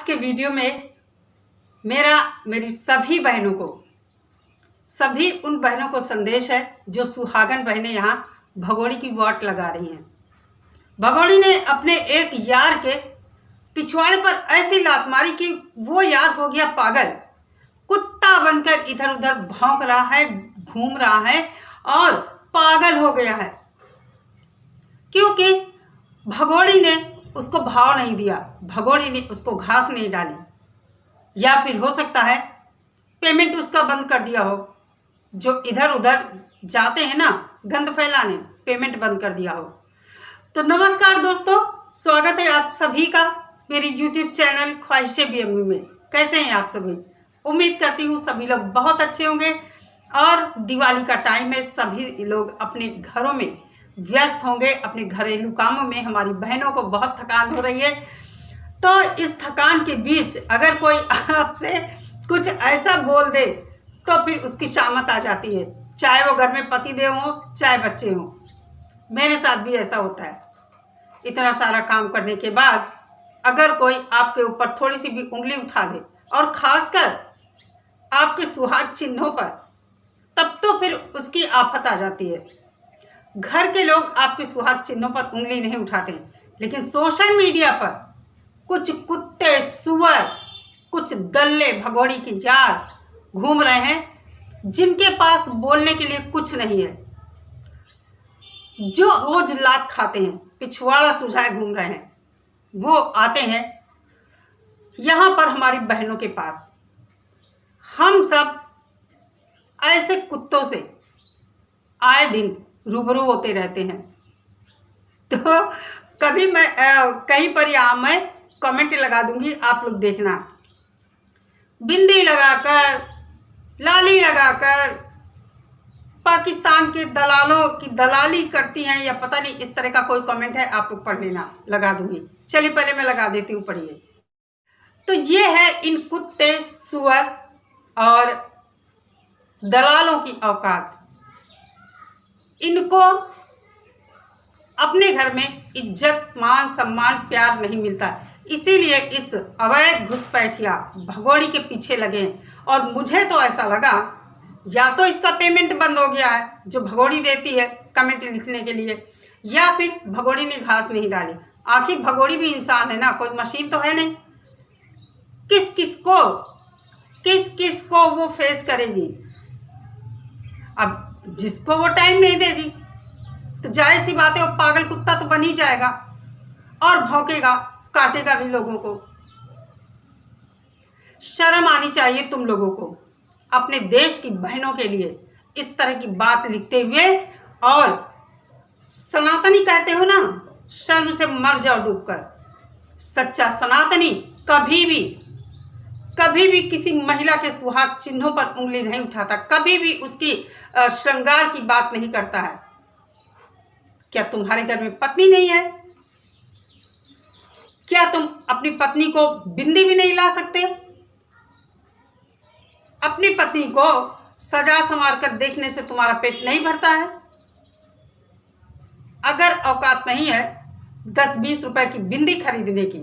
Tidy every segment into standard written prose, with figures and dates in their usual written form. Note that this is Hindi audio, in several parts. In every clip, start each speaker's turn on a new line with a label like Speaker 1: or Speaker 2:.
Speaker 1: के वीडियो में मेरी सभी बहनों को, सभी उन बहनों को संदेश है जो सुहागन बहनें यहाँ भगोड़ी की वाट लगा रही हैं। भगोड़ी ने अपने एक यार के पिछवाड़े पर ऐसी लात मारी कि वो यार हो गया पागल, कुत्ता बनकर इधर उधर भौंक रहा है, घूम रहा है और पागल हो गया है, क्योंकि भगोड़ी ने उसको भाव नहीं दिया, भगोड़ी ने उसको घास नहीं डाली, या फिर हो सकता है पेमेंट उसका बंद कर दिया हो। जो इधर उधर जाते हैं ना गंद फैलाने, पेमेंट बंद कर दिया हो। तो नमस्कार दोस्तों, स्वागत है आप सभी का मेरी YouTube चैनल ख्वाहिशें BMU में। कैसे हैं आप सभी? उम्मीद करती हूँ सभी लोग बहुत अच्छे होंगे और दिवाली का टाइम है, सभी लोग अपने घरों में व्यस्त होंगे, अपने घरेलू कामों में। हमारी बहनों को बहुत थकान हो रही है, तो इस थकान के बीच अगर कोई आपसे कुछ ऐसा बोल दे तो फिर उसकी शामत आ जाती है, चाहे वो घर में पति देव हो चाहे बच्चे हों। मेरे साथ भी ऐसा होता है। इतना सारा काम करने के बाद अगर कोई आपके ऊपर थोड़ी सी भी उंगली उठा दे, और खासकर आपके सुहाग चिन्हों पर, तब तो फिर उसकी आफत आ जाती है। घर के लोग आपके सुहाग चिन्हों पर उंगली नहीं उठाते, लेकिन सोशल मीडिया पर कुछ कुत्ते, सुअर, कुछ दल्ले भगोड़ी के यार घूम रहे हैं, जिनके पास बोलने के लिए कुछ नहीं है, जो रोज लात खाते हैं, पिछवाड़ा सुझाए घूम रहे हैं। वो आते हैं यहाँ पर हमारी बहनों के पास। हम सब ऐसे कुत्तों से आए दिन रूबरू होते रहते हैं। तो कभी मैं कहीं पर यहाँ मैं कमेंट लगा दूंगी, आप लोग देखना। बिंदी लगाकर, लाली लगाकर पाकिस्तान के दलालों की दलाली करती हैं, या पता नहीं इस तरह का कोई कमेंट है, आप लोग पढ़ लेना, लगा दूंगी। चलिए पहले मैं लगा देती हूँ, पढ़िए। तो ये है इन कुत्ते, सुअर और दलालों की औकात। इनको अपने घर में इज्जत, मान, सम्मान, प्यार नहीं मिलता, इसीलिए इस अवैध घुसपैठिया भगोड़ी के पीछे लगे। और मुझे तो ऐसा लगा या तो इसका पेमेंट बंद हो गया है जो भगोड़ी देती है कमेंट लिखने के लिए, या फिर भगोड़ी ने घास नहीं डाली। आखिर भगोड़ी भी इंसान है ना, कोई मशीन तो है नहीं। किस किस को वो फेस करेगी? अब जिसको वो टाइम नहीं देगी तो जाहिर सी बात है वो पागल कुत्ता तो बन ही जाएगा और भौंकेगा, काटेगा भी लोगों को। शर्म आनी चाहिए तुम लोगों को अपने देश की बहनों के लिए इस तरह की बात लिखते हुए। और सनातनी कहते हो ना, शर्म से मर जाओ डूबकर। सच्चा सनातनी कभी भी किसी महिला के सुहाग चिन्हों पर उंगली नहीं उठाता, कभी भी उसकी श्रृंगार की बात नहीं करता है। क्या तुम्हारे घर में पत्नी नहीं है? क्या तुम अपनी पत्नी को बिंदी भी नहीं ला सकते? अपनी पत्नी को सजा संवार कर देखने से तुम्हारा पेट नहीं भरता है? अगर औकात नहीं है 10-20 रुपए की बिंदी खरीदने की,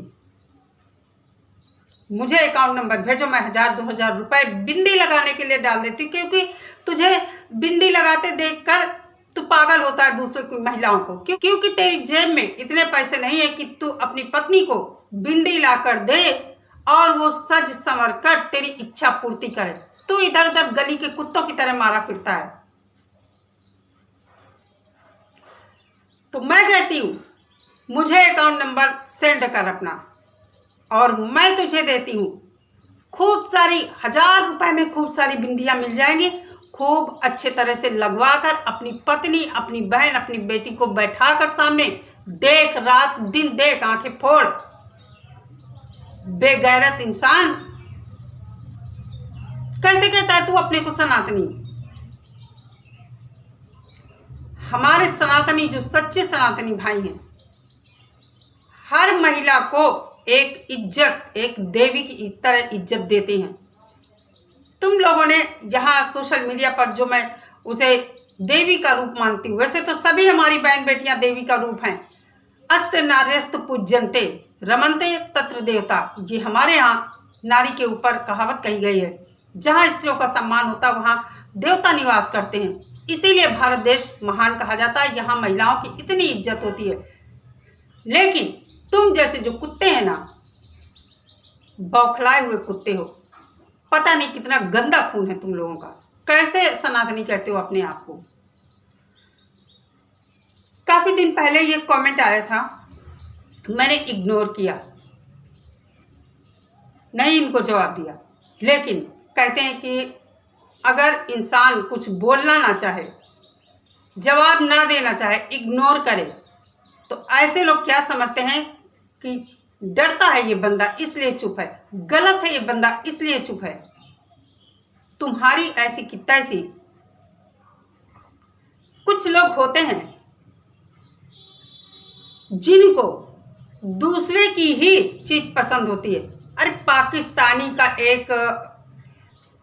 Speaker 1: मुझे अकाउंट नंबर भेजो, मैं 1000-2000 रुपए बिंदी लगाने के लिए डाल देती, क्योंकि तुझे बिंदी लगाते देखकर तू पागल होता है दूसरे की महिलाओं को। क्योंकि तेरी जेब में इतने पैसे नहीं है कि तू अपनी पत्नी को बिंदी लाकर दे और वो सज संवर कर तेरी इच्छा पूर्ति करे। तू इधर उधर गली के कुत्तों की तरह मारा फिरता है। तो मैं कहती हूँ मुझे अकाउंट नंबर सेंड कर अपना, और मैं तुझे देती हूँ खूब सारी, 1000 रुपए में खूब सारी बिंदियां मिल जाएंगी। खूब अच्छे तरह से लगवा कर अपनी पत्नी, अपनी बहन, अपनी बेटी को बैठा कर सामने देख, रात दिन देख, आंखें फोड़। बेगैरत इंसान कैसे कहता है तू अपने को सनातनी? हमारे सनातनी, जो सच्चे सनातनी भाई हैं, हर महिला को एक इज्जत, एक देवी की तरह इज्जत देते हैं। तुम लोगों ने यहाँ सोशल मीडिया पर, जो मैं उसे देवी का रूप मानती हूँ, वैसे तो सभी हमारी बहन बेटियां देवी का रूप हैं, अस्य नार्यस्तु पूज्यन्ते रमन्ते तत्र देवता। ये हमारे यहाँ नारी के ऊपर कहावत कही गई है। जहाँ स्त्रियों का सम्मान होता है वहाँ देवता निवास करते हैं। इसीलिए भारत देश महान कहा जाता है। यहाँ महिलाओं की इतनी इज्जत होती है। लेकिन तुम जैसे जो कुत्ते हैं ना, बौखलाए हुए कुत्ते हो, पता नहीं कितना गंदा खून है तुम लोगों का। कैसे सनातनी कहते हो अपने आप को। काफी दिन पहले ये कमेंट आया था, मैंने इग्नोर किया, नहीं इनको जवाब दिया। लेकिन कहते हैं कि अगर इंसान कुछ बोलना ना चाहे, जवाब ना देना चाहे, इग्नोर करे, तो ऐसे लोग क्या समझते हैं कि डरता है ये बंदा इसलिए चुप है, गलत है ये बंदा इसलिए चुप है। तुम्हारी ऐसी की तैसी कुछ लोग होते हैं जिनको दूसरे की ही चीज पसंद होती है। अरे पाकिस्तानी का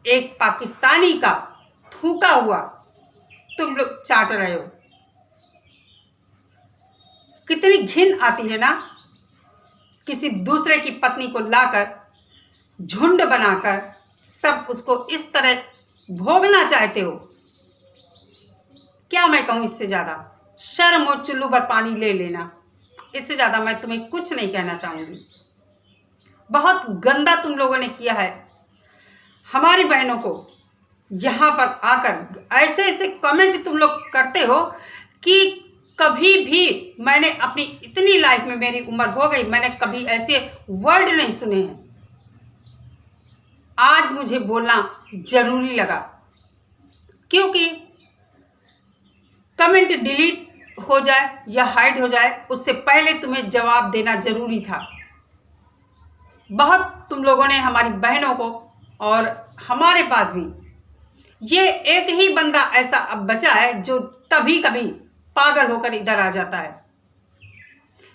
Speaker 1: एक पाकिस्तानी का थूका हुआ तुम लोग चाट रहे हो। कितनी घिन आती है ना, किसी दूसरे की पत्नी को लाकर झुंड बनाकर सब उसको इस तरह भोगना चाहते हो। क्या मैं कहूँ इससे ज़्यादा, शर्म और चुल्लू भर पानी ले लेना। इससे ज़्यादा मैं तुम्हें कुछ नहीं कहना चाहूँगी। बहुत गंदा तुम लोगों ने किया है हमारी बहनों को। यहाँ पर आकर ऐसे ऐसे कमेंट तुम लोग करते हो कि कभी भी मैंने अपनी इतनी लाइफ में, मेरी उम्र हो गई, मैंने कभी ऐसे वर्ड नहीं सुने हैं। आज मुझे बोलना जरूरी लगा क्योंकि कमेंट डिलीट हो जाए या हाइड हो जाए उससे पहले तुम्हें जवाब देना जरूरी था। बहुत तुम लोगों ने हमारी बहनों को, और हमारे पास भी ये एक ही बंदा ऐसा अब बचा है जो कभी कभी पागल होकर इधर आ जाता है।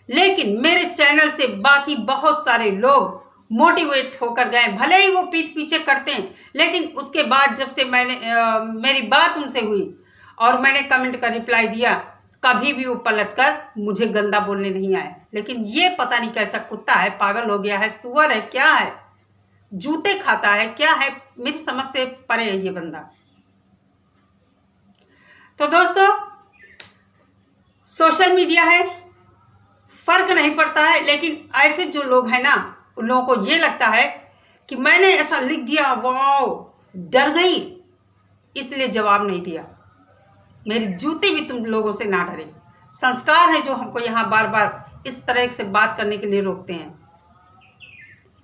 Speaker 1: लेकिन मेरे चैनल से बाकी बहुत सारे लोग मोटिवेट होकर गए, भले ही वो पीठ पीछे करते हैं, लेकिन उसके बाद जब से मेरी बात उनसे हुई और मैंने कमेंट का रिप्लाई दिया, कभी भी वो पलटकर मुझे गंदा बोलने नहीं आए। लेकिन ये पता नहीं कैसा कुत्ता है, पागल हो गया है, सुअर है, क्या है, जूते खाता है, क्या है, मेरी समझ से परे है ये बंदा। तो दोस्तों, सोशल मीडिया है, फर्क नहीं पड़ता है। लेकिन ऐसे जो लोग हैं ना, उन लोगों को ये लगता है कि मैंने ऐसा लिख दिया, वाओ, डर गई इसलिए जवाब नहीं दिया। मेरे जूते भी तुम लोगों से ना डरे। संस्कार है जो हमको यहाँ बार बार इस तरह से बात करने के लिए रोकते हैं।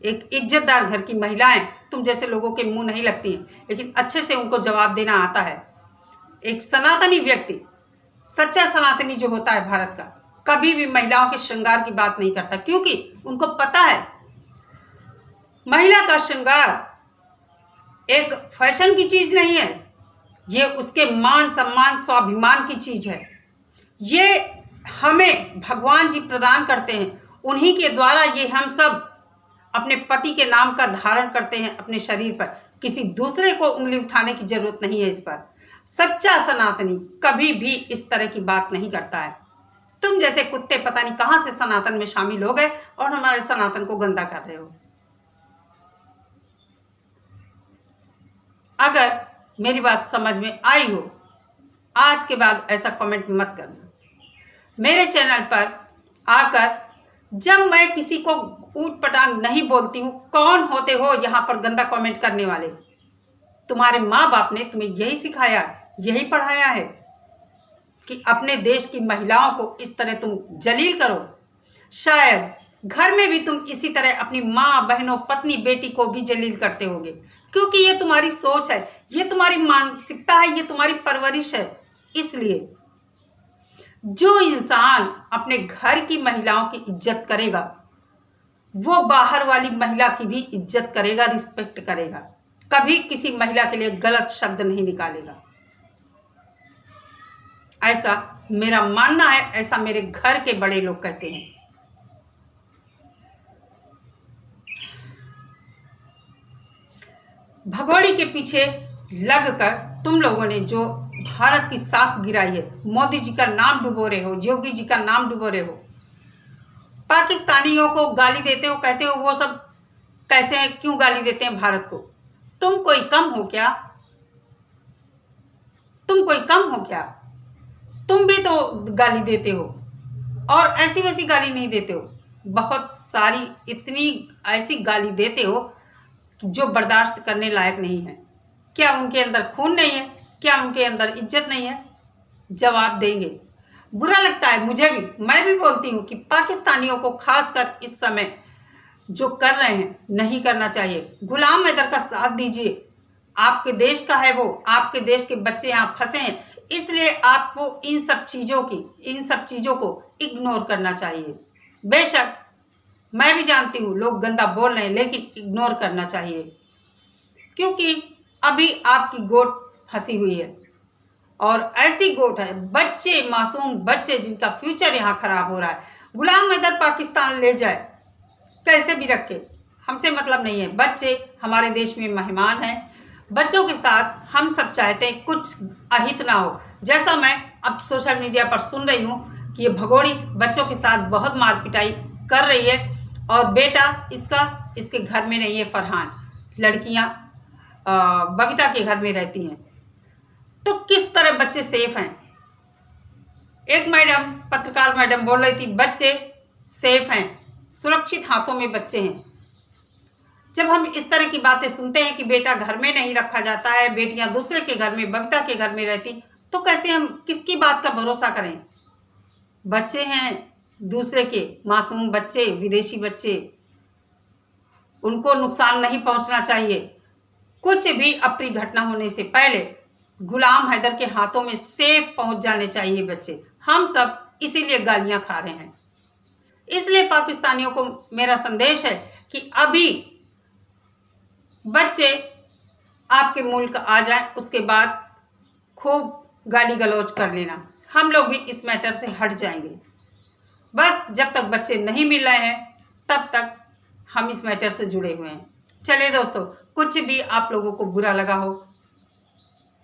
Speaker 1: एक इज्जतदार घर की महिलाएं तुम जैसे लोगों के मुंह नहीं लगती हैं, लेकिन अच्छे से उनको जवाब देना आता है। एक सनातनी व्यक्ति, सच्चा सनातनी जो होता है भारत का, कभी भी महिलाओं के श्रृंगार की बात नहीं करता, क्योंकि उनको पता है महिला का श्रृंगार एक फैशन की चीज नहीं है, ये उसके मान सम्मान स्वाभिमान की चीज है। ये हमें भगवान जी प्रदान करते हैं, उन्हीं के द्वारा ये हम सब अपने पति के नाम का धारण करते हैं अपने शरीर पर। किसी दूसरे को उंगली उठाने की जरूरत नहीं है इस पर। सच्चा सनातनी कभी भी इस तरह की बात नहीं करता है। तुम जैसे कुत्ते पता नहीं कहां से सनातन में शामिल हो गए और हमारे सनातन को गंदा कर रहे हो। अगर मेरी बात समझ में आई हो, आज के बाद ऐसा कमेंट मत करना। मेरे चैनल पर आकर जब मैं किसी को ऊट पटांग नहीं बोलती हूँ, कौन होते हो यहाँ पर गंदा कमेंट करने वाले? तुम्हारे माँ बाप ने तुम्हें यही सिखाया, यही पढ़ाया है कि अपने देश की महिलाओं को इस तरह तुम जलील करो। शायद घर में भी तुम इसी तरह अपनी माँ, बहनों, पत्नी, बेटी को भी जलील करते होगे, क्योंकि ये तुम्हारी सोच है, ये तुम्हारी मानसिकता है, ये तुम्हारी परवरिश है। इसलिए जो इंसान अपने घर की महिलाओं की इज्जत करेगा, वो बाहर वाली महिला की भी इज्जत करेगा, रिस्पेक्ट करेगा, कभी किसी महिला के लिए गलत शब्द नहीं निकालेगा। ऐसा मेरा मानना है, ऐसा मेरे घर के बड़े लोग कहते हैं। भगोड़ी के पीछे लगकर तुम लोगों ने जो भारत की साख गिराई है, मोदी जी का नाम डुबो रहे हो, योगी जी का नाम डुबो रहे हो, पाकिस्तानियों को गाली देते हो, कहते हो वो सब कैसे हैं, क्यों गाली देते हैं भारत को? तुम कोई कम हो क्या? तुम कोई कम हो क्या? तुम भी तो गाली देते हो, और ऐसी वैसी गाली नहीं देते हो, बहुत सारी इतनी ऐसी गाली देते हो जो बर्दाश्त करने लायक नहीं है। क्या उनके अंदर खून नहीं है? क्या उनके अंदर इज्जत नहीं है? जवाब देंगे। बुरा लगता है मुझे भी, मैं भी बोलती हूँ कि पाकिस्तानियों को खासकर इस समय जो कर रहे हैं नहीं करना चाहिए। गुलाम हैदर का साथ दीजिए, आपके देश का है वो, आपके देश के बच्चे यहाँ फंसे हैं, इसलिए आपको इन सब चीज़ों को इग्नोर करना चाहिए। बेशक मैं भी जानती हूँ लोग गंदा बोल रहे हैं, लेकिन इग्नोर करना चाहिए, क्योंकि अभी आपकी गोट फंसी हुई है, और ऐसी गोट है, बच्चे, मासूम बच्चे जिनका फ्यूचर यहाँ खराब हो रहा है। गुलाम हैदर पाकिस्तान ले जाए कैसे भी रखे, हमसे मतलब नहीं है। बच्चे हमारे देश में मेहमान हैं, बच्चों के साथ हम सब चाहते हैं कुछ अहित ना हो। जैसा मैं अब सोशल मीडिया पर सुन रही हूँ कि ये भगोड़ी बच्चों के साथ बहुत मार पिटाई कर रही है, और बेटा इसके घर में नहीं है, फरहान, लड़कियाँ बबीता के घर में रहती हैं। तो किस तरह बच्चे सेफ हैं? एक मैडम, पत्रकार मैडम बोल रही थी बच्चे सेफ हैं, सुरक्षित हाथों में बच्चे हैं। जब हम इस तरह की बातें सुनते हैं कि बेटा घर में नहीं रखा जाता है, बेटियां दूसरे के घर में, बबीता के घर में रहती, तो कैसे हम किसकी बात का भरोसा करें? बच्चे हैं दूसरे के, मासूम बच्चे, विदेशी बच्चे, उनको नुकसान नहीं पहुंचना चाहिए। कुछ भी अप्रिय घटना होने से पहले गुलाम हैदर के हाथों में सेफ पहुंच जाने चाहिए बच्चे। हम सब इसीलिए गालियां खा रहे हैं। इसलिए पाकिस्तानियों को मेरा संदेश है कि अभी बच्चे आपके मुल्क आ जाए, उसके बाद खूब गाली गलौज कर लेना, हम लोग भी इस मैटर से हट जाएंगे। बस जब तक बच्चे नहीं मिल रहे हैं तब तक हम इस मैटर से जुड़े हुए हैं। चलिए दोस्तों, कुछ भी आप लोगों को बुरा लगा हो,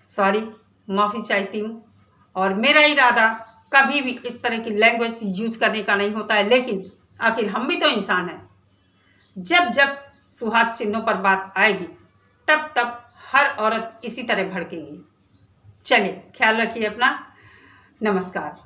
Speaker 1: सॉरी, माफ़ी चाहती हूँ। और मेरा इरादा कभी भी इस तरह की लैंग्वेज यूज करने का नहीं होता है, लेकिन आखिर हम भी तो इंसान हैं। जब जब सुहाग चिन्हों पर बात आएगी तब तब हर औरत इसी तरह भड़केगी। चलिए, ख्याल रखिए अपना। नमस्कार।